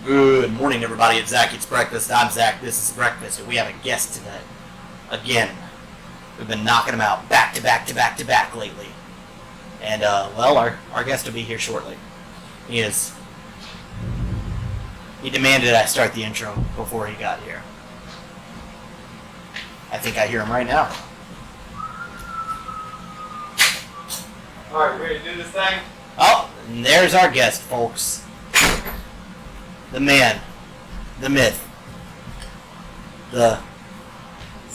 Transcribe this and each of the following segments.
Good morning, everybody. It's Zach. It's breakfast. I'm Zach. This is breakfast, and we have a guest today. Again, we've been knocking them out back to back to back to back lately. And, our guest will be here shortly. He demanded I start the intro before he got here. I think I hear him right now. Alright, ready to do this thing? Oh, and there's our guest, folks. The man, the myth, the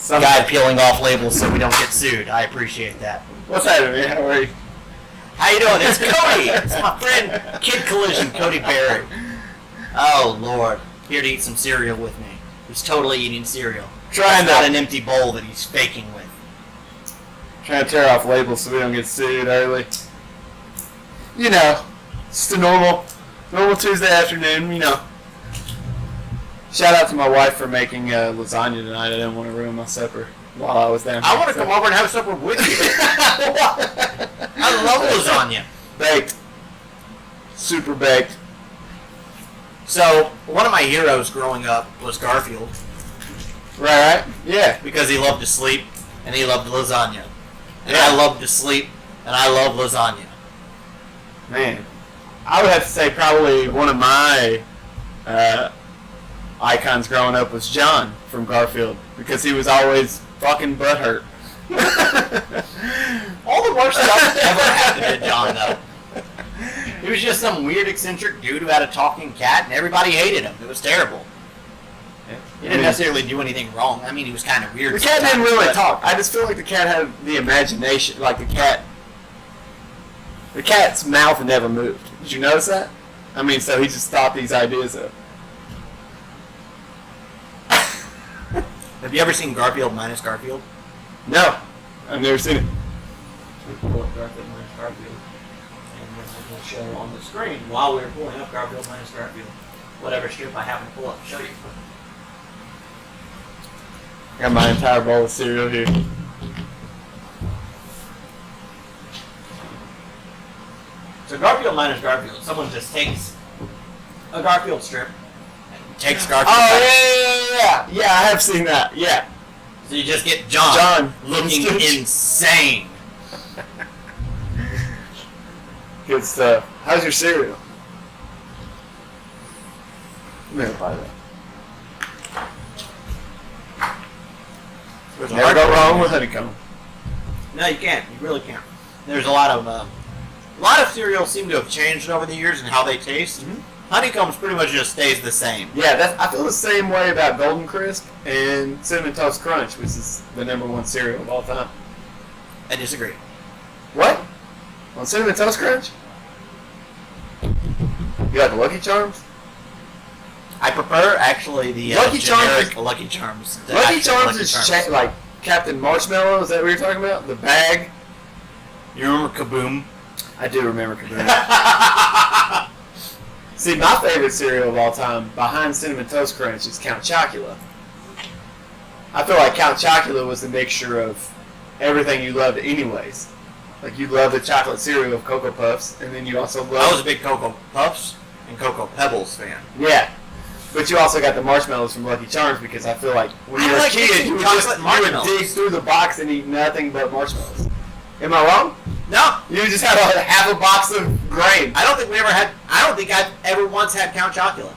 guy peeling off labels so we don't get sued. I appreciate that. What's happening, man? How are you? How you doing? It's Cody. It's my friend, Kid Kollision, Cody Barrett. Oh, Lord. Here to eat some cereal with me. He's totally eating cereal. Trying not to an empty bowl that he's faking with. trying to tear off labels so we don't get sued early. You know, just a normal Tuesday afternoon, you know. Shout out to my wife for making lasagna tonight. I didn't want to ruin my supper while I was down here. I want to come over and have supper with you. I love lasagna. Baked. Super baked. So, one of my heroes growing up was Garfield. Right? Yeah. Because he loved to sleep and he loved lasagna. And Yeah. I love to sleep and I love lasagna. Man. I would have to say probably one of my icons growing up was John from Garfield because he was always fucking butthurt. All the worst stuff ever happened to John, though. He was just some weird, eccentric dude who had a talking cat, and everybody hated him. It was terrible. He didn't necessarily do anything wrong. I mean, he was kind of weird. The cat didn't sometimes, really but talk. I just feel like the cat had the imagination. Like the cat's mouth never moved. Did you notice that? I mean, so he just thought these ideas up. Have you ever seen Garfield minus Garfield? No, I've never seen it. Pull up Garfield minus Garfield, and then I will show on the screen while we're pulling up Garfield minus Garfield whatever strip I happen to pull up to show you. Got my entire bowl of cereal here. So Garfield minus Garfield, someone just takes a Garfield strip, and takes Garfield. Oh yeah. Yeah, I have seen that. Yeah. So you just get John, John looking insane. Good stuff. How's your cereal? I'm gonna buy that. Never go wrong with honeycomb. No, you can't. You really can't. There's a lot of cereals seem to have changed over the years and how they taste. Mhm. Honeycombs pretty much just stays the same. Yeah, I feel the same way about Golden Crisp and Cinnamon Toast Crunch, which is the #1 cereal of all time. I disagree. What? On Cinnamon Toast Crunch? You like the Lucky Charms? I prefer actually the Lucky Charms generic Lucky Charms. The Lucky actual Charms Lucky is Charms. like Captain Marshmallow. Is that what you're talking about? The bag? You remember Kaboom? I do remember Kaboom. See, my favorite cereal of all time, behind Cinnamon Toast Crunch, is Count Chocula. I feel like Count Chocula was a mixture of everything you loved anyways. Like, you love the chocolate cereal of Cocoa Puffs, and then you also I was a love... big Cocoa Puffs and Cocoa Pebbles fan. Yeah. But you also got the marshmallows from Lucky Charms, because I feel like when you were a like kid, eating you would chocolate marshmallows. dig through the box and eat nothing but marshmallows. Am I wrong? No, You just had half a box of grain. I don't think I've ever once had Count Chocula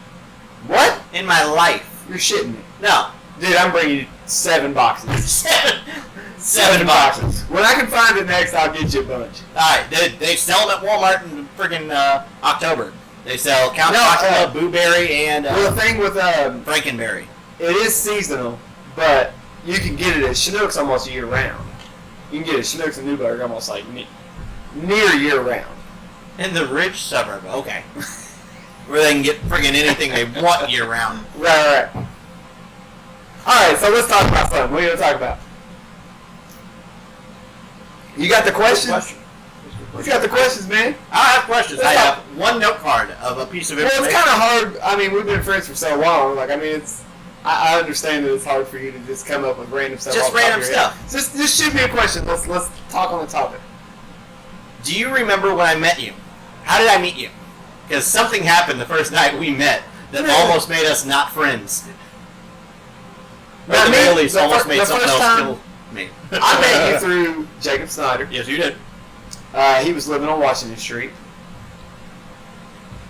What? in my life. You're shitting me. No. Dude, I'm bringing you 7 boxes. Seven boxes. When I can find it next, I'll get you a bunch. Alright, they sell them at Walmart in friggin' October. They sell Count No, Chocula, Boo Berry, and Well, the thing with Frankenberry. it is seasonal, but you can get it at Chinook's almost year round. You can get it at Chinook's and Newburgh almost like near year round. In the rich suburb, okay. Where they can get friggin' anything they want year round. Right. Alright, so let's talk about something. What are you going to talk about? You got the questions? You got the questions, man. I have questions. Let's I talk- have one note card of a piece of Well, information. it's kind of hard. I mean, we've been friends for so long. Like, I mean, I understand that it's hard for you to just come up with random stuff. Just off the top random of your head. stuff. Just shoot me a question. Let's talk on the topic. Do you remember when I met you? How did I meet you? Because something happened the first night we met that almost made us not friends. Or Now, at the me, very least, the almost fir- made the something first else time- kill me. I met you through Jacob Snyder. Yes, you did. He was living on Washington Street.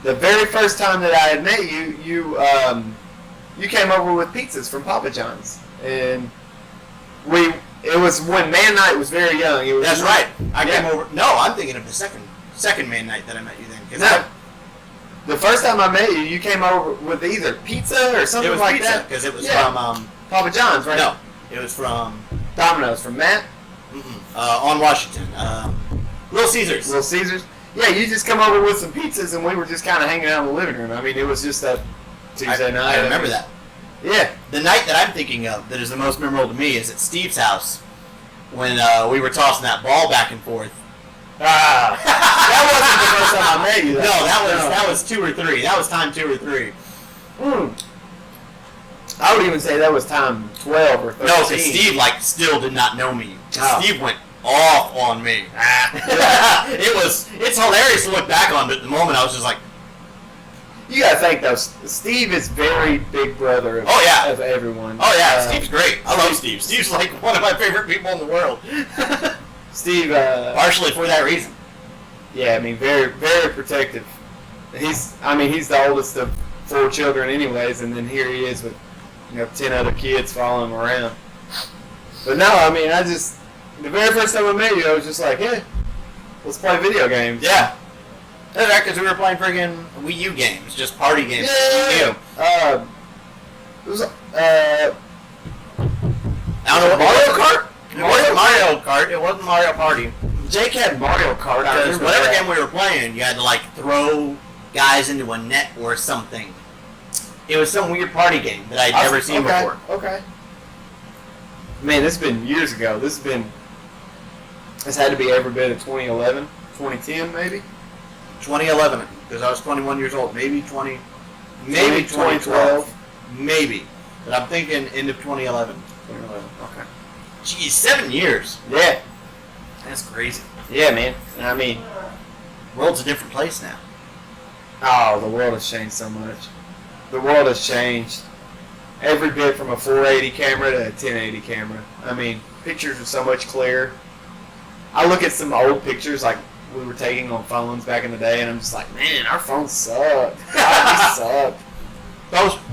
The very first time that I had met you, you came over with pizzas from Papa John's, and it was when Man Night was very young. It was That's right. I Yeah. came over. No, I'm thinking of the second man night that I met you then. 'Cause No. The first time I met you, you came over with either pizza or it something was like pizza that. because it was Yeah. from Papa John's, right? no, it was from Domino's from Matt, on Washington. Little Caesars. Little Caesars. Yeah, you just come over with some pizzas, and we were just kind of hanging out in the living room. I mean, it was just a Tuesday night. I remember that. Yeah. The night that I'm thinking of that is the most memorable to me is at Steve's house when we were tossing that ball back and forth. That wasn't the first time I met you. No, that was 2 or 3. That was time 2 or 3. I would even say that was time 12 or 13. No, because Steve still did not know me. Oh. Steve went off on me. It's hilarious to look back on, but at the moment I was just like, You gotta think though, Steve is very big brother of, Oh, yeah. of everyone. oh yeah, Steve's great. I love Steve. Steve's like one of my favorite people in the world. Steve, Partially for that reason. yeah, I mean, very, very protective. He's the oldest of 4 children anyways, and then here he is with, 10 other kids following him around. But no, I mean, the very first time I met you, I was just like, hey, let's play video games. Yeah. That's right, because we were playing friggin' Wii U games, just party games. Yeah. It was, I don't know, Mario Kart? It wasn't Mario Kart. It wasn't Mario Party. Jake had Mario Kart. I Because remember whatever that. game we were playing, you had to throw guys into a net or something. It was some weird party game that I'd never seen before. Okay. Man, this has been years ago. This had to be every bit of 2011, 2010 maybe? 2011, because I was 21 years old. Maybe 20. Maybe 2012. Maybe. But I'm thinking end of 2011. 2011, okay. Geez, 7 years. Yeah. That's crazy. Yeah, man. I mean, World's a different place now. oh, the world has changed so much. The world has changed every bit from a 480 camera to a 1080 camera. I mean, pictures are so much clearer. I look at some old pictures like we were taking on phones back in the day, and I'm just like, man, our phones suck. God, we suck.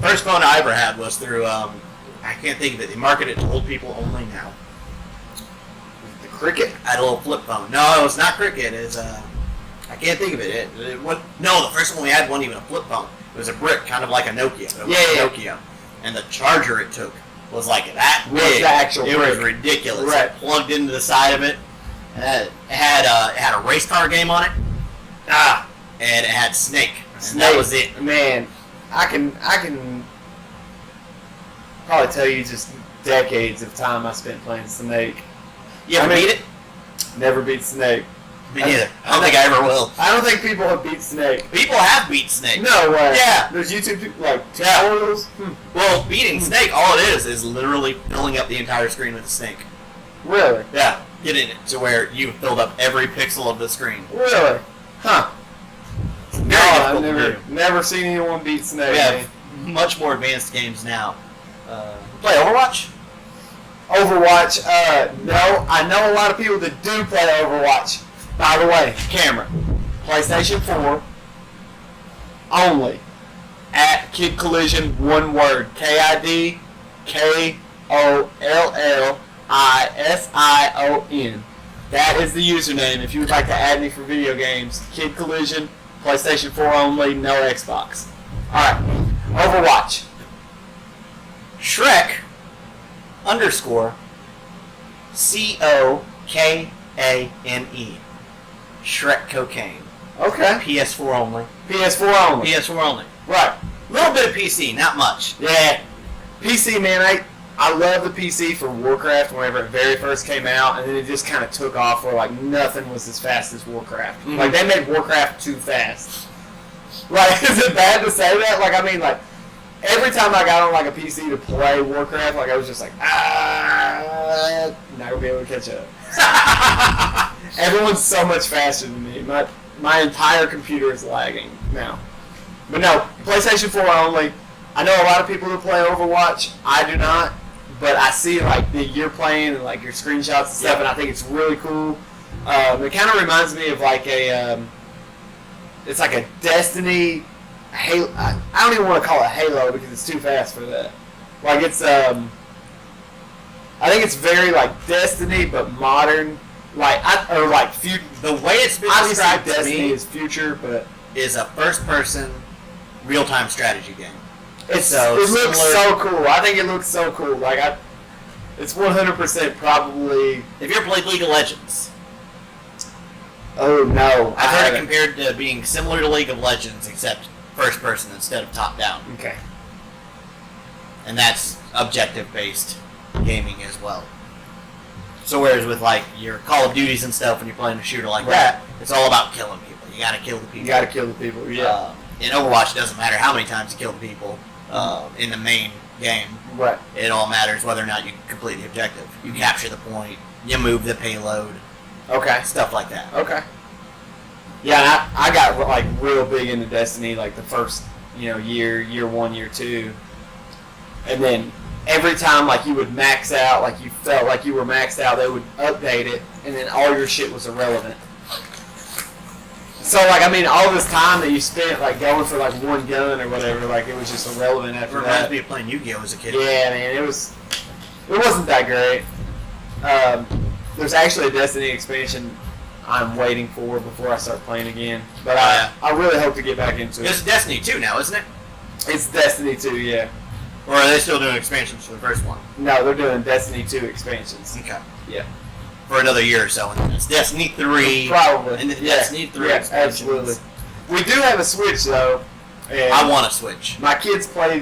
First phone I ever had was through, I can't think of it. They market it to old people only now. The Cricket? I had a little flip phone. No, it's not Cricket. It's, I can't think of it. No, the first one we had wasn't even a flip phone. It was a brick, kind of like a Nokia. It was a Nokia. And the charger it took was like that Was big. the actual It brick. was ridiculous. Right. It plugged into the side of it. It had a race car game on it. And it had Snake. And that was it. Man, I can probably tell you just decades of time I spent playing Snake. You ever beat it? Never beat Snake. Me neither. I don't think I ever will. I don't think people have beat Snake. People have beat Snake. No way. Yeah. There's YouTube tutorials. Well, beating Snake, all it is literally filling up the entire screen with a snake. Really? Yeah. Getting it to where you filled up every pixel of the screen. Really? Huh. No, difficult I've to do. never seen anyone beat Snake. We man. have much more advanced games now. Play Overwatch? Overwatch, no. I know a lot of people that do play Overwatch. By the way, camera. PlayStation 4 only. At Kid Collision, one word. KIDKOLLISION. That is the username if you would like to add me for video games. Kid Collision, PlayStation 4 only, no Xbox. Alright, Overwatch. Shrek _ COKANE. Shrek Cocaine. Okay. PS4 only. PS4 only. PS4 only. Right. A little bit of PC, not much. Yeah. PC, man, I love the PC for Warcraft whenever it very first came out, and then it just kind of took off where, like, nothing was as fast as Warcraft. Mm-hmm. Like, they made Warcraft too fast. Like, is it bad to say that? Like, I mean, like, every time I got on, like, a PC to play Warcraft, like, I was just like, not gonna be able to catch up. Everyone's so much faster than me. My entire computer is lagging now. But no, PlayStation 4 only. I know a lot of people who play Overwatch. I do not, but I see like you're playing and like your screenshots and stuff, and I think it's really cool. It kind of reminds me of like it's like a Destiny. Halo. I don't even want to call it Halo because it's too fast for that. Like it's I think it's very like Destiny but modern. Or like future. The way it's been Obviously, described to Destiny me is future, but is a first-person, real-time strategy game. it looks so cool. I think it looks so cool. Like it's 100% probably. Have you ever played League of Legends? Oh no! I've heard it compared to being similar to League of Legends, except first-person instead of top-down. Okay. And that's objective-based gaming as well. So whereas with like your Call of Duties and stuff, when you're playing a shooter like that, it's all about killing people. You gotta kill the people. You gotta kill the people. Yeah. In Overwatch, it doesn't matter how many times you kill the people in the main game. Right. It all matters whether or not you complete the objective. You capture the point. You move the payload. Okay. Stuff like that. Okay. Yeah, and I got like real big into Destiny like the first year 1, year 2, and then every time like you would max out, like you felt like you were maxed out, they would update it, and then all your shit was irrelevant. So like I mean, all this time that you spent like going for like one gun or whatever, like it was just irrelevant after that. Reminds me of playing Yu-Gi-Oh as a kid. Yeah, man, it wasn't that great. There's actually a Destiny expansion I'm waiting for before I start playing again, but I really hope to get back into it. It's Destiny 2 now, isn't it? It's Destiny 2, yeah. Or are they still doing expansions for the first one? No, they're doing Destiny 2 expansions. Okay. Yeah. For another year or so, and then it's Destiny 3. Probably. And then Destiny 3 yeah, expansions. absolutely. We do have a Switch, though. And I want a Switch. my kids play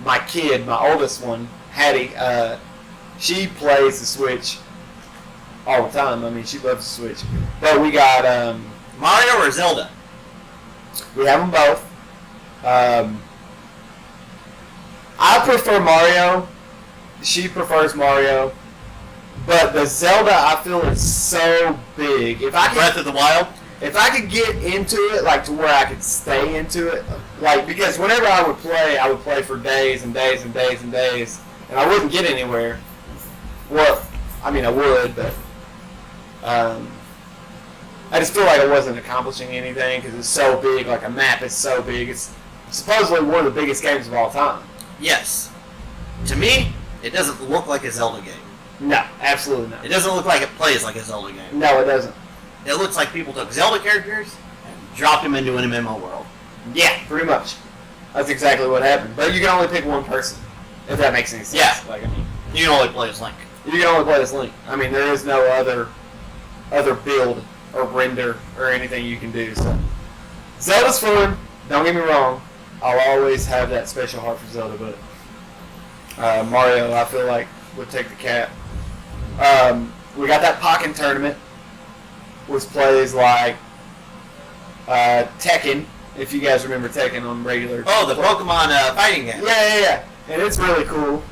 my oldest one, Hattie, she plays the Switch all the time. I mean, she loves the Switch. But we got Mario or Zelda? we have them both. I prefer Mario. She prefers Mario. But the Zelda, I feel, is so big. Breath of the Wild? If I could get into it, like to where I could stay into it, like because whenever I would play for days and days and days and days, and I wouldn't get anywhere. Well, I mean I would, but I just feel like I wasn't accomplishing anything because it's so big. Like a map is so big. It's supposedly one of the biggest games of all time. Yes. To me, it doesn't look like a Zelda game. No, absolutely not. It doesn't look like it plays like a Zelda game. No, it doesn't. It looks like people took Zelda characters and dropped them into an MMO world. Yeah, pretty much. That's exactly what happened. But you can only pick one person, if that makes any sense. Yeah. Like I mean, You can only play as Link. you can only play as Link. I mean, there is no other build or render or anything you can do. So Zelda's fun. Don't get me wrong. I'll always have that special heart for Zelda, but Mario, I feel like, would take the cap. We got that Pokken tournament, which plays like Tekken, if you guys remember Tekken on regular. Oh, the Pokemon fighting game. Yeah. And it's really cool.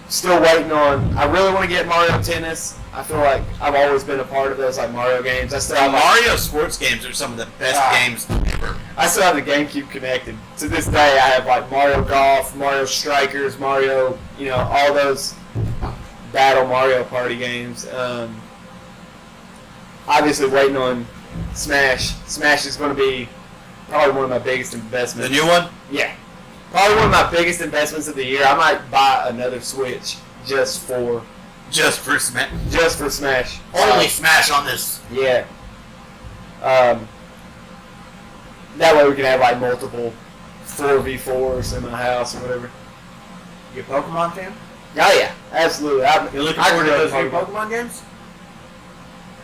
Still waiting on. I really want to get Mario Tennis. I feel like I've always been a part of those like Mario games. I still The have Mario sports games are some of the best games ever. I still have the GameCube connected. To this day, I have like Mario Golf, Mario Strikers, Mario, all those Battle Mario Party games. Obviously, waiting on Smash. Smash is going to be probably one of my biggest investments. The new one? Yeah. Probably one of my biggest investments of the year. I might buy another Switch just for Smash. Only Smash on this. Yeah. That way we can have like multiple 4v4s in my house or whatever. You a Pokemon fan? Oh yeah, absolutely. You looking forward to those new Pokemon games?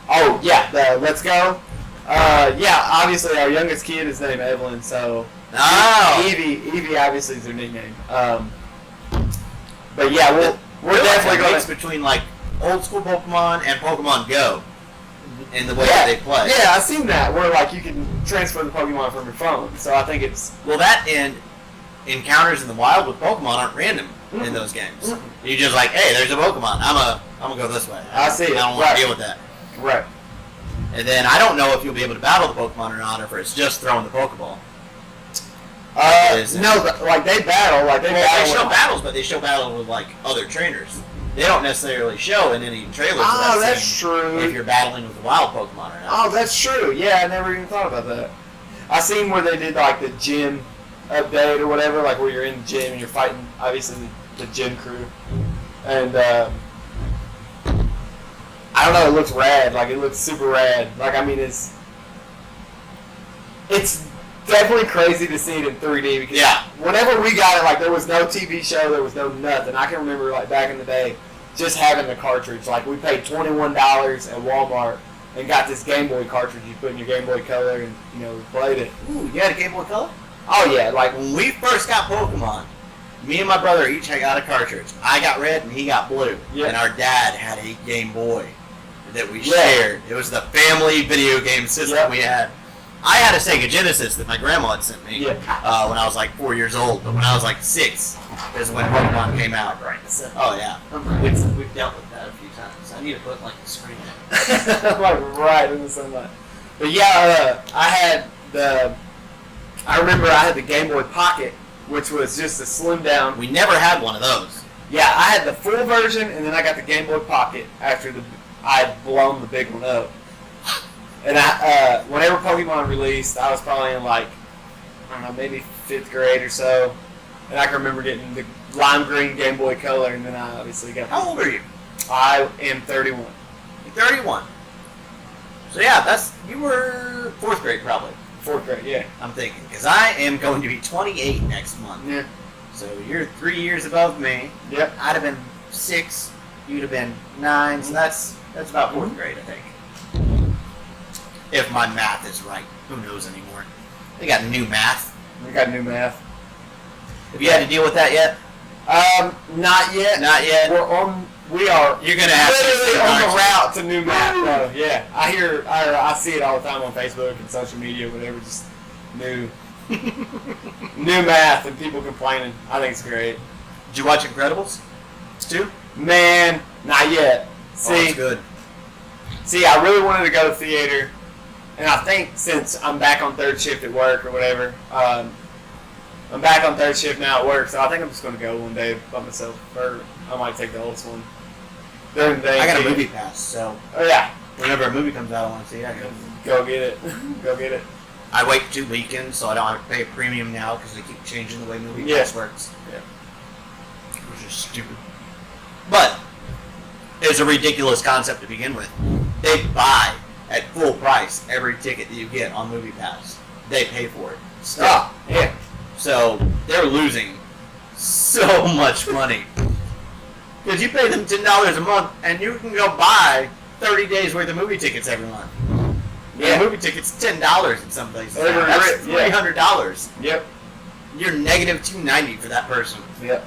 Oh yeah, the Let's Go. Yeah, obviously our youngest kid is named Evelyn, so Evie obviously is her nickname. But yeah, we're definitely going going to between like old school Pokemon and Pokemon Go in the way that they play. Yeah, I've seen that where like you can transfer the Pokemon from your phone. So I think it's that and encounters in the wild with Pokemon aren't random in those games. You just like, hey, there's a Pokemon. I'm gonna go this way. I see it. I don't want to deal with that. Right. And then I don't know if you'll be able to battle the Pokemon or not, or if it's just throwing the Pokeball. No, like they battle, They show battles, but they show battles with like other trainers. They don't necessarily show in any trailers. Oh, of that that's scene true. If you're battling with the wild Pokemon or not. Oh, that's true. Yeah, I never even thought about that. I seen where they did like the gym update or whatever, like where you're in the gym and you're fighting, obviously the gym crew, and I don't know. It looks rad. Like it looks super rad. Like I mean, it's definitely crazy to see it in 3D because whenever we got it, like there was no TV show, there was no nothing. I can remember like back in the day, just having the cartridge. Like we paid $21 at Walmart and got this Game Boy cartridge. You put in your Game Boy Color and we played it. Ooh, you had a Game Boy Color? Oh yeah, like when we first got Pokemon, me and my brother each got a cartridge. I got red and he got blue. Yeah. And our dad had a Game Boy that we shared. It was the family video game system we had. I had a Sega Genesis that my grandma had sent me when I was like 4 years old. But when I was like 6 is when Pokemon came out. Right. So, oh yeah. We've dealt with that a few times. I need to put like the screen in. like right in the sunlight. But yeah, I remember I had the Game Boy Pocket, which was just a slim down. We never had one of those. Yeah, I had the full version, and then I got the Game Boy Pocket after I had blown the big one up. And whenever Pokemon released, I was probably in like, I don't know, maybe 5th grade or so. And I can remember getting the lime green Game Boy Color, and then I obviously got. How old are you? I am 31. You're 31. So yeah, you were 4th grade probably. 4th grade, yeah. I'm thinking, because I am going to be 28 next month. Yeah. So you're 3 years above me. Yep. I'd have been 6. You'd have been 9. So that's about 4th grade, I think. If my math is right. Who knows anymore? They got new math. We got new math. Have you had to deal with that yet? Not yet. Not yet. We are. You're gonna have literally to on the route to new math. No, yeah. I see it all the time on Facebook and social media, whatever. Just new math and people complaining. I think it's great. Did you watch Incredibles 2? Man, not yet. See, it's good. See, I really wanted to go to the theater, and I think since I'm back on 3rd shift at work or whatever, I'm back on 3rd shift now at work, so I think I'm just going to go one day by myself, or I might take the oldest one. During the day, I got a movie pass, so yeah. Whenever a movie comes out, I want to see it. Go get it. Go get it. I wait 2 weekends, so I don't have to pay a premium now because they keep changing the way movie pass works. Yeah. Which is stupid. But it's a ridiculous concept to begin with. They buy at full price every ticket that you get on Movie Pass. They pay for it. Still. Oh, yeah. So they're losing so much money. Because you pay them $10 a month and you can go buy 30 days worth of movie tickets every month. Yeah. The movie ticket's $10 in some places. That's $300. Yep. You're negative $290 for that person. Yep.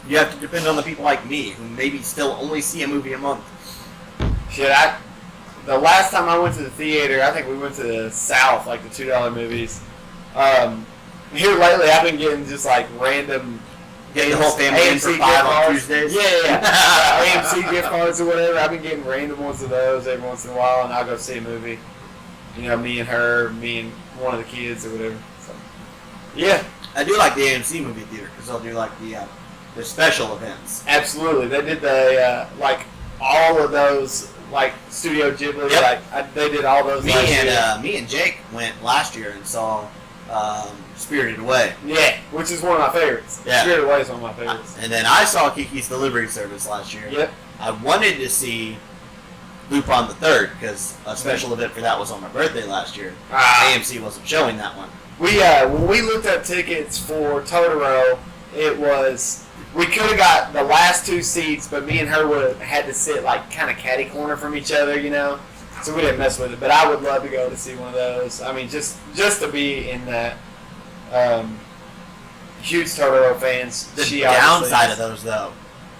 You have to depend on the people like me who maybe still only see a movie a month. Shit, the last time I went to the theater, I think we went to the South, like the $2 movies. Here lately, I've been getting just like random. Getting the whole family in for 5 on Tuesdays. Yeah. AMC gift cards or whatever. I've been getting random ones of those every once in a while, and I'll go see a movie. Me and her, me and one of the kids or whatever. So, yeah. I do like the AMC movie theater because they'll do like the special events. Absolutely, they did the like all of those like Studio Ghibli. Yep. They did all those. Me and Jake went last year and saw Spirited Away. Yeah, which is one of my favorites. Yeah. Spirited Away is one of my favorites. And then I saw Kiki's Delivery Service last year. Yep. I wanted to see Lupin the Third because a special event for that was on my birthday last year. AMC wasn't showing that one. When we looked up tickets for Totoro, we could have got the last 2 seats, but me and her would have had to sit like kind of catty corner from each other, so we didn't mess with it. But I would love to go to see one of those. I mean, just to be in that. Huge Totoro fans. The downside of those though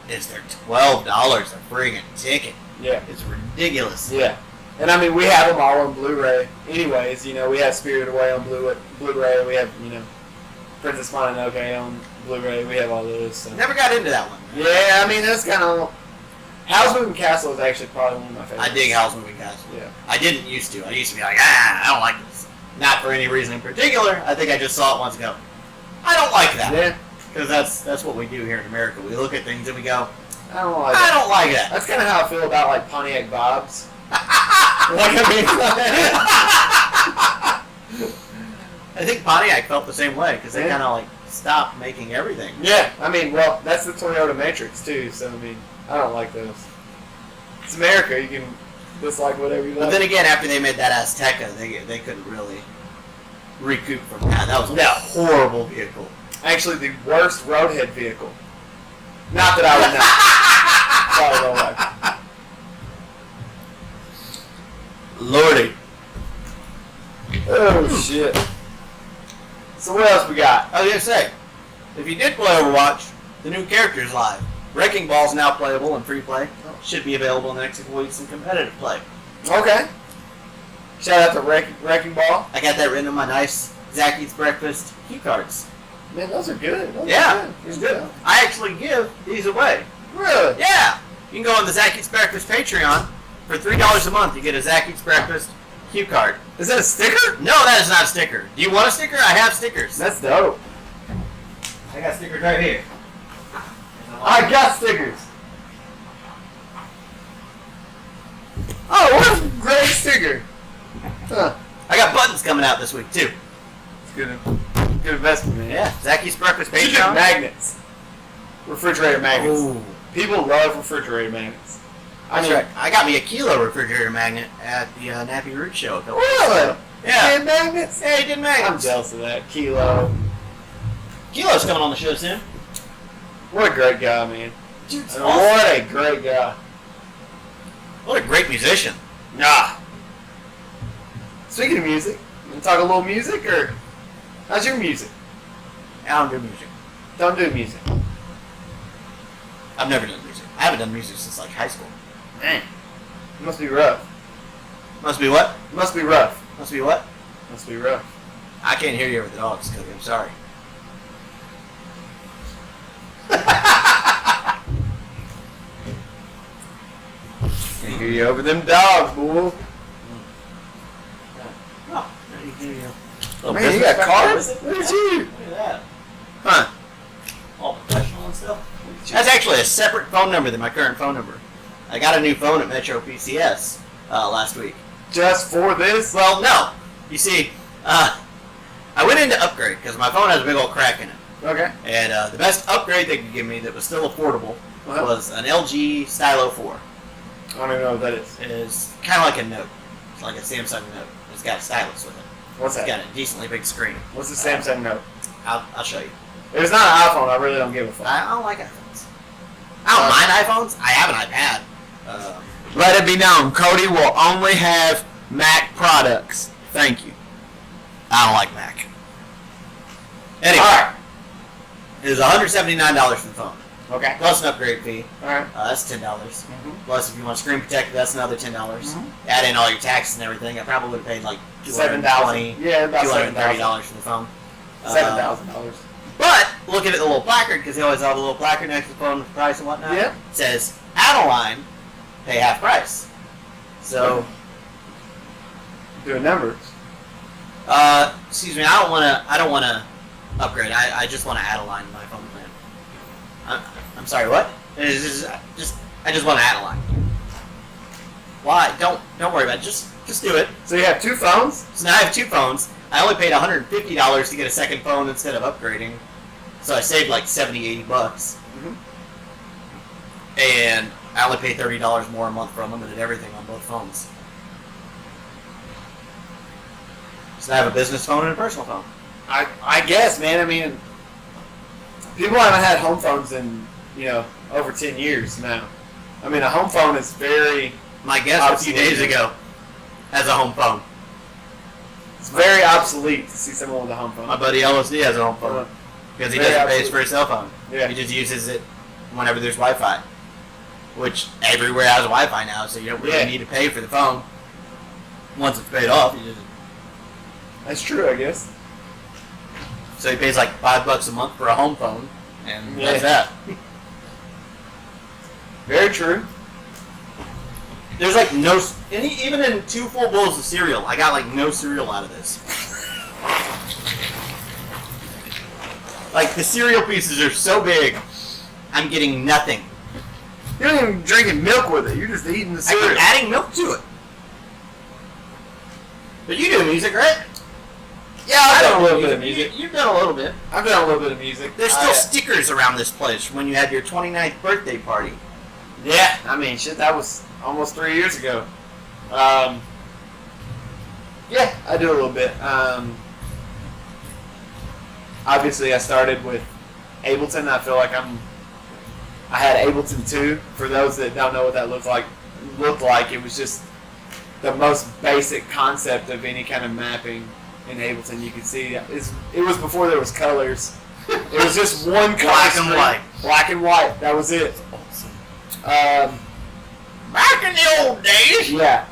is they're $12 a friggin' ticket. Yeah, it's ridiculous. Yeah, and I mean we have them all on Blu-ray. Anyways, we have Spirited Away on Blu-ray. We have Princess Mononoke on Blu-ray. We have all those. So. Never got into that one. Yeah, I mean that's kind of. Howl's Moving Castle is actually probably one of my favorites. I dig Howl's Moving Castle. Yeah. I didn't used to. I used to be like, I don't like this. Not for any reason in particular. I think I just saw it once ago. I don't like that. Yeah. Because that's what we do here in America. We look at things and we go, I don't like I that. don't like that. That's kind of how I feel about like Pontiac Bobs. Like, I I think Pontiac felt the same way because they Yeah. kind of like stopped making everything. yeah, I mean, well, that's the Toyota Matrix too. So I mean, I don't like those. It's America. You can dislike whatever you But like. then again, after they made that Azteca, they couldn't really recoup from that. That was a horrible vehicle. Actually, the worst roadhead vehicle. Not that I would know. Sorry, Lordy. oh shit. So what else we got? I was gonna say, if you did play Overwatch, the new character's live. Wrecking Ball's now playable in free play. Should be available in the next couple weeks in competitive play. Okay. Shout out to Wrecking Ball. I got that written on my nice Zach Eats Breakfast key cards. Man, those are good. Those Yeah, are it's good. I actually give these away. Really? Yeah. You can go on the Zach Eats Breakfast Patreon. For $3 a month, you get a Zach Eats Breakfast cue card. Is that a sticker? No, that is not a sticker. Do you want a sticker? I have stickers. That's dope. I got stickers right here. I got stickers. Oh, what a great sticker. Huh. I got buttons coming out this week, too. It's good investment, man. Yeah, Zach Eats Breakfast Should do Patreon. magnets. Refrigerator magnets. Ooh. People love refrigerator magnets. That's right. I got me a kilo refrigerator magnet at the Nappy Root show a couple weeks Really? ago. Yeah. And magnets? Yeah, he did I'm magnets. jealous of that. Kilo. Kilo's coming on the show soon. What a great guy, man. Dude, What a great guy. what a great musician. Nah. Speaking of music, you want to talk a little music, or how's your music? I don't do music. Don't do music. I've never done music. I haven't done music since like high school. Man. It must be rough. Must be what? It must be rough. Must be what? Must be rough. I can't hear you over the dogs, Cookie. I'm sorry. Can't hear you over them dogs, boo. Oh, there you go. Man, you got cars? Look at you. Look at that. Huh. All professional and stuff. That's actually a separate phone number than my current phone number. I got a new phone at Metro PCS last week. Just for this? Well, no. You see, I went in to upgrade because my phone has a big old crack in it. Okay. And the best upgrade they could give me that was still affordable Uh-huh. was an LG Stylo 4. I don't even know what that is. It is kind of like a Note. It's like a Samsung Note. It's got a stylus with it. What's It's that? got a decently big screen. What's the Samsung Note? I'll show you. If it's not an iPhone, I really don't give a fuck. I don't like iPhones. I don't mind iPhones. I have an iPad. Let it be known, Cody will only have Mac products. Thank you. I don't like Mac. Anyway, Alright. it was $179 for the phone. Okay. Plus an upgrade fee. Alright. That's $10. Mm-hmm. Plus, if you want screen protected, that's another $10. Add in all your taxes and everything, I probably would have paid like $220, Yeah, about $230 for the phone. $7,000. But look at the little placard because they always have a little placard next to the phone with the price and whatnot. Yeah. It says Adeline, pay half price. So, Doing numbers. excuse me, I don't wanna upgrade. I just want to Adeline in my phone plan. I'm sorry, what? I just want to Adeline. Why? Don't worry about it. Just do it. So you have two phones? So now I have two phones. I only paid $150 to get a second phone instead of upgrading. So I saved like $70, $80. And I only pay $30 more a month for unlimited everything on both phones. So I have a business phone and a personal phone. I guess, man. I mean, people haven't had home phones in, over 10 years now. I mean, a home phone is very... My guest a few days ago has a home phone. It's very obsolete to see someone with a home phone. My buddy LSD has a home phone. Because he doesn't pay for his cell phone. Yeah. He just uses it whenever there's Wi-Fi. Which everywhere has Wi-Fi now, so you don't really need to pay for the phone. Once it's paid off, you just... That's true, I guess. So he pays like $5 a month for a home phone, and that's that. Very true. There's like no, even in 2 full bowls of cereal, I got like no cereal out of this. Like the cereal pieces are so big, I'm getting nothing. You're not even drinking milk with it. You're just eating the cereal. I'm adding milk to it. But you do music, right? Yeah, I've done a little bit of music. You've done a little bit. I've done a little bit of music. There's still stickers around this place from when you had your 29th birthday party. Yeah, I mean, shit, that was almost 3 years ago. Yeah, I do a little bit. Obviously, I started with Ableton. I feel like I had Ableton 2. For those that don't know what that looked like, it was just the most basic concept of any kind of mapping in Ableton. You could see it was before there was colors. It was just one color Black and screen. white. Black and white. That was it. Back in the old days. Yeah.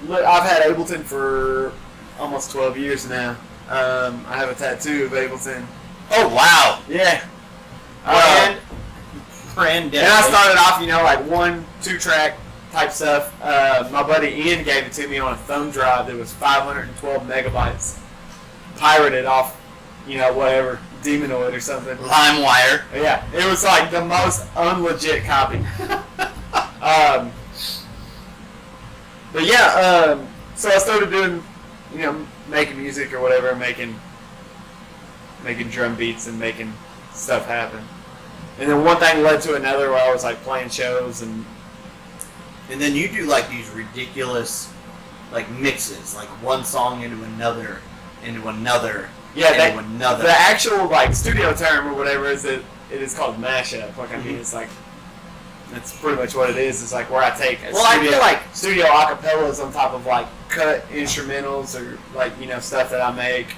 Look, I've had Ableton for almost 12 years now. I have a tattoo of Ableton. Oh wow. Yeah. And I started off, like 1-2 track type stuff. My buddy Ian gave it to me on a thumb drive that was 512 megabytes. Pirated off, whatever, Demonoid or something. LimeWire. Yeah, it was like the most unlegit copy. But yeah, so I started doing, making music or whatever, making drum beats and making stuff happen. And then one thing led to another where I was like playing shows and then you do like these ridiculous like mixes, like one song into another, into another. yeah, into another. the actual like studio term or whatever is that it is called mashup. Like I mean, it's like that's pretty much what it is. It's like where I take I feel like studio acapellas on top of like cut instrumentals or like stuff that I make.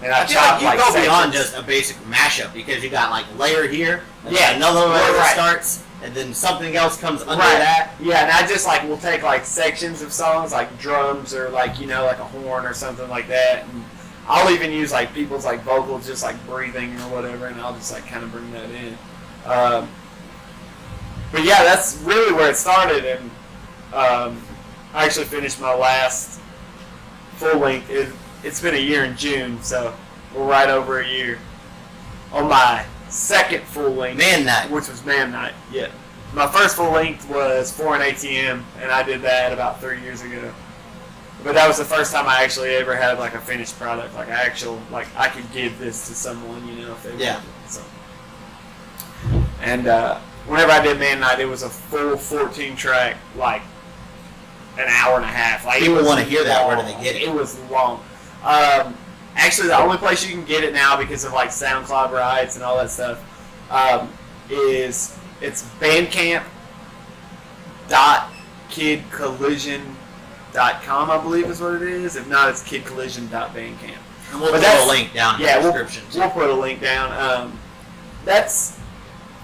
And I feel like you go sections. beyond just a basic mashup because you got like layer here, and Yeah, then another layer right. starts, and then something else comes under Right. that. Yeah, and I just like will take like sections of songs, like drums or like like a horn or something like that, and I'll even use like people's like vocals, just like breathing or whatever, and I'll just like kind of bring that in. But yeah, that's really where it started, and I actually finished my last full length. It's been a year in June, so we're right over a year on my second full length, Man Night. which was Man Night. Yeah, my first full length was for an ATM, and I did that about 3 years ago. But that was the first time I actually ever had like a finished product, like I could give this to someone, if they Yeah. wanted it. So. And whenever I did Man Night, it was a full 14 track, like an hour and a half. Like People it was wanna hear that. Where do long. they get it? It was long. Actually, the only place you can get it now because of like SoundCloud rights and all that stuff is it's bandcamp.kidcollision.com, I believe is what it is. If not, it's kidcollision.bandcamp. And we'll But put that's- a link down in Yeah, the we'll description. we'll put a link down. That's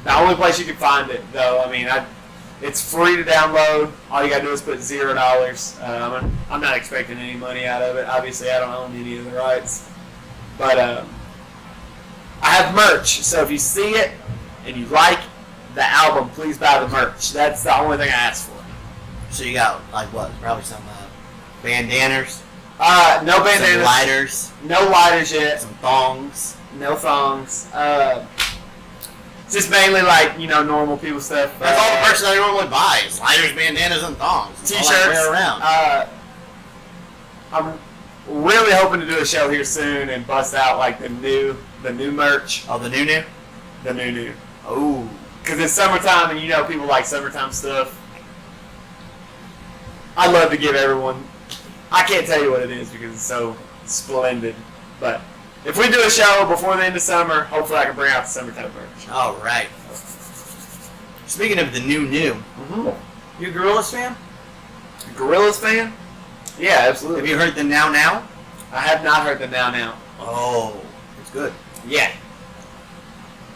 the only place you can find it, though. I mean, it's free to download. All you gotta do is put $0. I'm not expecting any money out of it. Obviously, I don't own any of the rights. But I have merch, so if you see it and you like the album, please buy the merch. That's the only thing I ask for. So you got like what? Probably some bandanas, No some bandanas, lighters, no lighters yet, some thongs. no thongs. Just mainly like normal people stuff. That's all the person I normally buys: lighters, bandanas, and thongs. That's all I T-shirts. wear around. I'm really hoping to do a show here soon and bust out like the new merch, Oh, the new. the new. Oh, Because it's summertime and people like summertime stuff. I'd love to give everyone. I can't tell you what it is because it's so splendid. But if we do a show before the end of summer, hopefully I can bring out the summertime merch. all right. Speaking of the new, Mm-hmm. you a Gorillaz fan? Gorillaz fan? Yeah, Have absolutely. you heard the Now Now? I have not heard the Now. Oh, it's good. Yeah.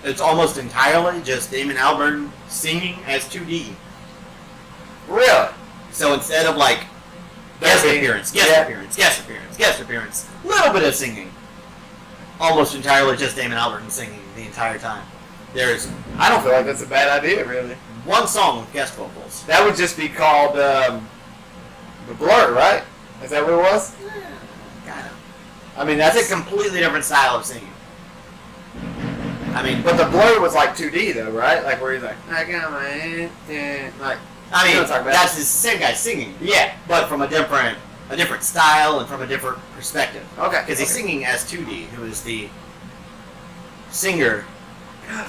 It's almost entirely just Damon Albarn singing as 2D. Really? So instead of like guest Yeah. appearance, a little bit of singing. Almost entirely just Damon Albarn singing the entire time. There's I don't feel like that's a bad idea, really. one song with guest vocals. That would just be called The Blur, right? Is that what it was? Kind of. I mean, That's a completely different style of singing. I mean, But the Blur was like 2D though, right? Like where he's like, I got my hand, like. I You know mean, what I'm talking about. that's the same guy singing. Yeah. But from a different style and from a different perspective. Okay. Because he's singing as 2D, who is the singer.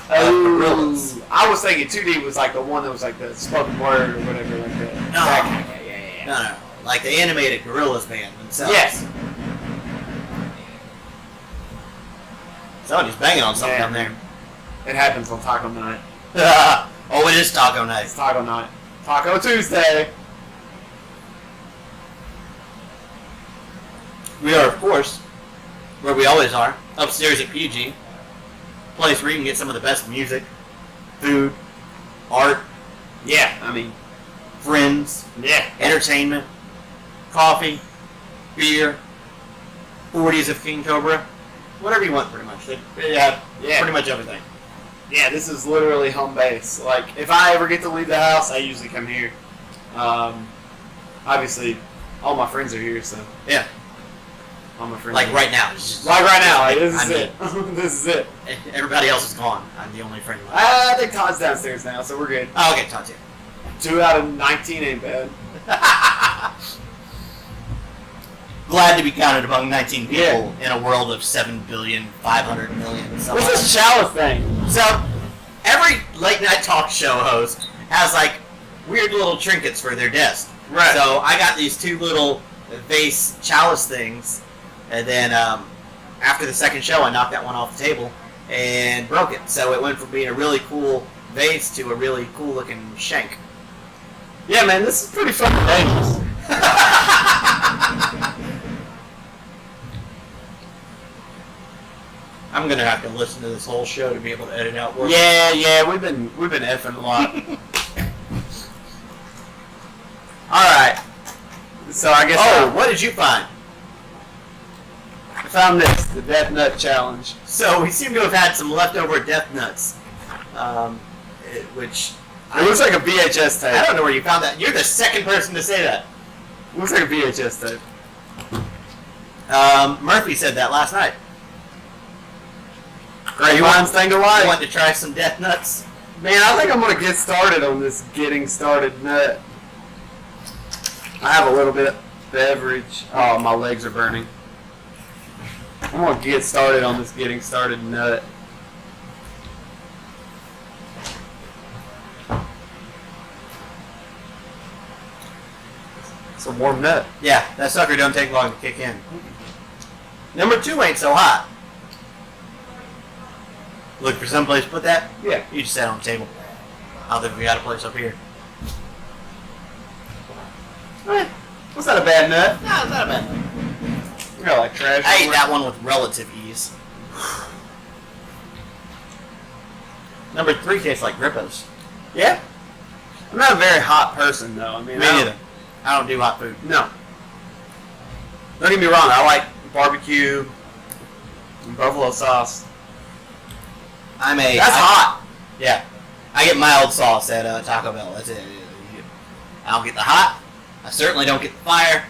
Oh, I was thinking 2D was like the one that was like the spoken word or whatever, like that. No. That kind of guy. Yeah. No. Like the animated Gorillaz band themselves. Yes. Somebody's banging on something down there. It happens on Taco Night. Oh, it is Taco Night. It's Taco Night. Taco Tuesday. We are, of course, where we always are, upstairs at PG. Place where you can get some of the best music, food, art, Yeah, I mean, friends, yeah. entertainment, coffee, beer, 40s of King Cobra, whatever you want, pretty much. They have pretty much everything. Yeah, this is literally home base. Like, if I ever get to leave the house, I usually come here. Obviously, all my friends are here, so. Yeah. All my friends Like are right now. It's just, Like right now. Like, this I is mean, it. This is it. Everybody else is gone. I'm the only friend left. I think Todd's downstairs now, so we're good. Oh, okay, talk to you. 2 out of 19 ain't bad. Glad to be counted among 19 people Yeah. in a world of 7,500,000,000. What's this chalice thing? So, every late night talk show host has like weird little trinkets for their desk. Right. So I got these 2 little vase chalice things, and then after the second show, I knocked that one off the table and broke it. So it went from being a really cool vase to a really cool looking shank. Yeah, man, this is pretty fucking dangerous. I'm gonna have to listen to this whole show to be able to edit out work. Yeah, we've been effing a lot. All right. So I guess What did you find? I found this, the Death Nut Challenge. So we seem to have had some leftover death nuts, which It looks like a VHS I tape. don't know where you found that. You're the second person to say that. It looks like a VHS tape. Murphy said that last night. Great minds think You alike. want to try some death nuts? Man, I think I'm gonna get started on this getting started nut. I have a little bit of beverage. Oh, my legs are burning. I'm gonna get started on this getting started nut. It's a warm nut. Yeah, that sucker don't take long to kick in. Number 2 ain't so hot. Look for someplace to put that? Yeah. You just sat on the table. I don't think we got a place up here. What's that, a bad nut? No, it's not bad. You got like trash. I ate over it. that one with relative ease. Number 3 tastes like Grippos. Yeah. I'm not a very hot person though. I mean, Me I don't- neither. I don't do hot food. No. Don't get me wrong. I like barbecue and buffalo sauce. That's hot. Yeah. I get mild sauce at Taco Bell. That's it. I don't get the hot. I certainly don't get the fire.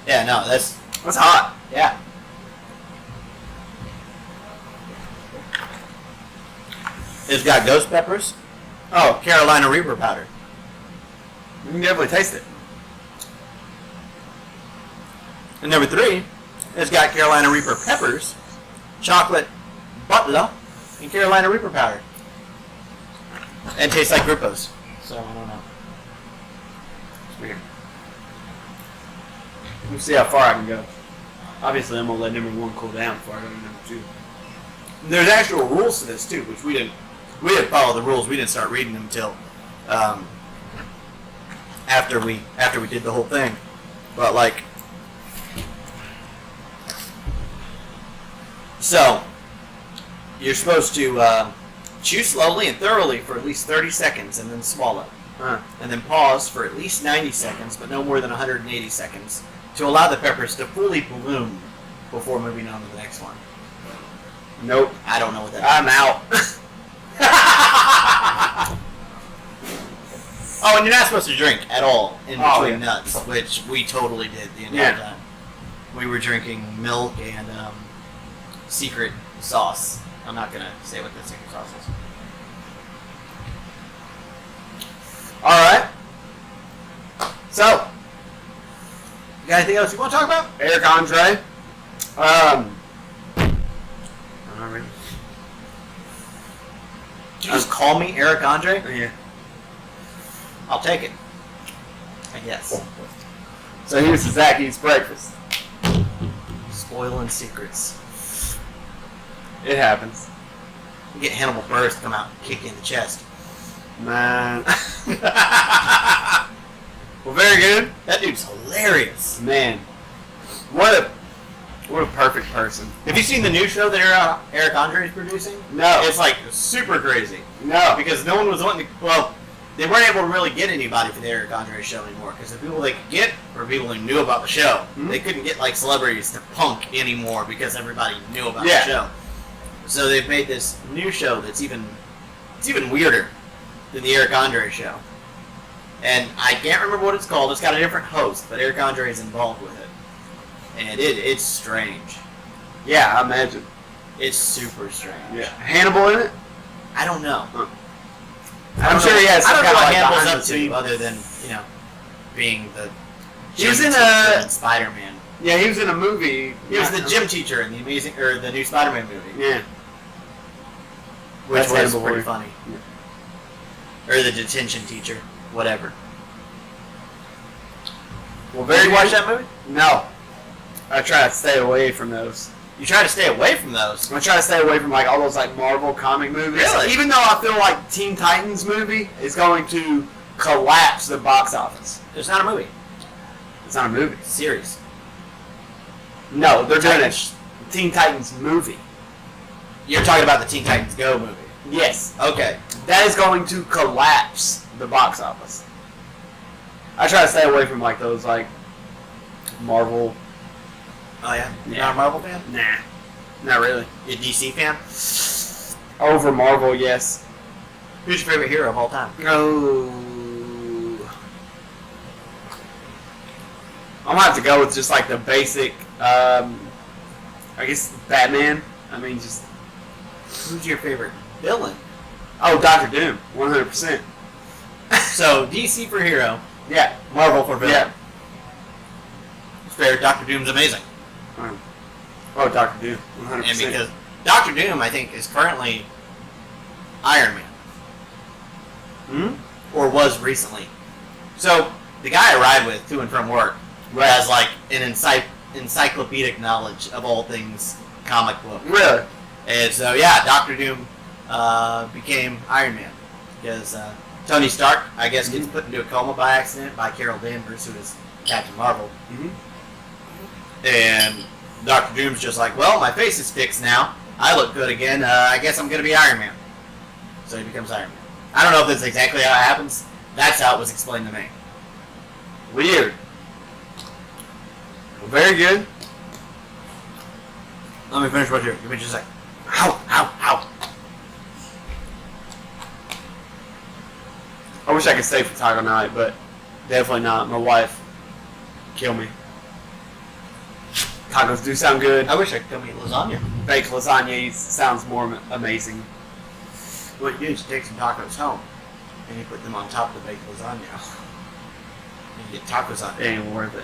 Yeah, no, that's hot. yeah. It's got ghost peppers. Oh, Carolina Reaper powder. You can definitely taste it. And number 3, it's got Carolina Reaper peppers, chocolate butler, and Carolina Reaper powder. And tastes like Grippos. So, I don't know. It's weird. Let's see how far I can go. Obviously, I'm gonna let number 1 cool down before I go to number 2. There's actual rules to this, too, which we didn't follow the rules. We didn't start reading them until after we did the whole thing. But, like, so, you're supposed to chew slowly and thoroughly for at least 30 seconds and then swallow. And then pause for at least 90 seconds, but no more than 180 seconds, to allow the peppers to fully bloom before moving on to the next one. Nope. I don't know what that I'm out. Oh, and you're not supposed to drink at all in Oh, between yeah. nuts, which we totally did the entire Yeah. time. We were drinking milk and secret sauce. I'm not gonna say what the secret sauce is. All right. So, You got anything else you want to talk about? Eric Andre. I don't know. Did you just call me Eric Andre? Yeah. I'll take it. I guess. So here's the Zach Eats Breakfast. Spoiling secrets. It happens. You get Hannibal Buress to come out and kick you in the chest. Man. Well, very good. That dude's hilarious. Man. What a perfect person. Have you seen the new show that Eric Andre is producing? No. It's like super crazy. No. Because no one was wanting to, well, they weren't able to really get anybody for the Eric Andre show anymore. Because the people they could get were people who knew about the show. Mm-hmm. They couldn't get like celebrities to punk anymore because everybody knew about Yeah. the show. So they've made this new show that's even weirder than the Eric Andre show. And I can't remember what it's called. It's got a different host, but Eric Andre is involved with it. And it's strange. Yeah, I imagine. It's super strange. Yeah. Hannibal in it? I don't know. I'm sure he has I some don't know kind of what like Hannibal's behind up the scenes. to other than, being the He was gym in teacher a- in Spider-Man. Yeah, he was in a movie. He was the gym teacher in the new Spider-Man movie, Yeah. which That's was Hannibal pretty Lecter. funny. Or the detention teacher, whatever. Well, Did very you watch good. that movie? No. I try to stay away from those. You try to stay away from those. I try to stay away from like all those like Marvel comic movies. Really? Even though I feel like Teen Titans movie is going to collapse the box office. It's not a movie. It's not a movie. It's a series. No, they're doing Titans. a Teen Titans movie. You're talking about the Teen Titans Go movie. Yes. Okay. That is going to collapse the box office. I try to stay away from like those like Marvel. Oh yeah? You're Yeah. not a Marvel fan? Nah. Not really. You a DC fan? Over Marvel, yes. Who's your favorite hero of all time? Oh. I'm gonna have to go with just like the basic, I guess Batman. I mean, just Who's your favorite villain? Doctor Doom, 100%. So DC for hero, Yeah, Marvel for villain. yeah. It's fair. Doctor Doom's amazing, Oh, Doctor Doom, 100%. and because Doctor Doom, I think, is currently Iron Man, or was recently. So the guy I ride with to and from work has like an encyclopedic knowledge of all things comic book. Really? And so yeah, Doctor Doom became Iron Man because Tony Stark, I guess, gets put into a coma by accident by Carol Danvers, who is Captain Marvel. And Doctor Doom's just like, well, my face is fixed now. I look good again. I guess I'm going to be Iron Man. So he becomes Iron Man. I don't know if that's exactly how it happens. That's how it was explained to me. Weird. Well, very good. Let me finish right here. Give me just a second. Ow, ow, ow. I wish I could stay for taco night, but definitely not. My wife kill me. Tacos do sound good. I wish I could come eat lasagna. Baked lasagna sounds more amazing. What you do is you take some tacos home and you put them on top of the baked lasagna. And you get tacos on It it. ain't worth it.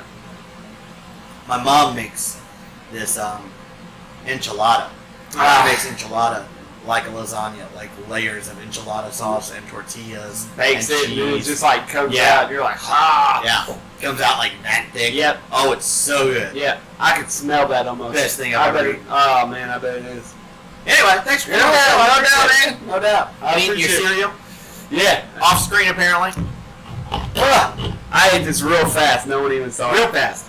My mom makes this enchilada. Ah. She makes enchilada like a lasagna, like layers of enchilada sauce and tortillas. Bakes and it and it cheese. just like comes Yeah. out. You're like, ah. Yeah, comes out like that thick. Yep. Oh, it's so good. Yeah. I could smell that almost. Best thing I I've bet ever it. eaten. Oh man, I bet it is. Anyway, thanks for Yeah, coming on the show. no doubt, man. No doubt. I You eating your appreciate it. cereal? Yeah. Off screen, apparently. I ate this real fast. No one even saw Real it. fast.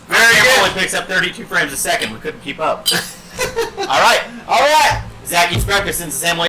Very Our camera good. only picks up 32 frames a second. We couldn't keep up. All right. All right. Zach eats breakfast in the same way.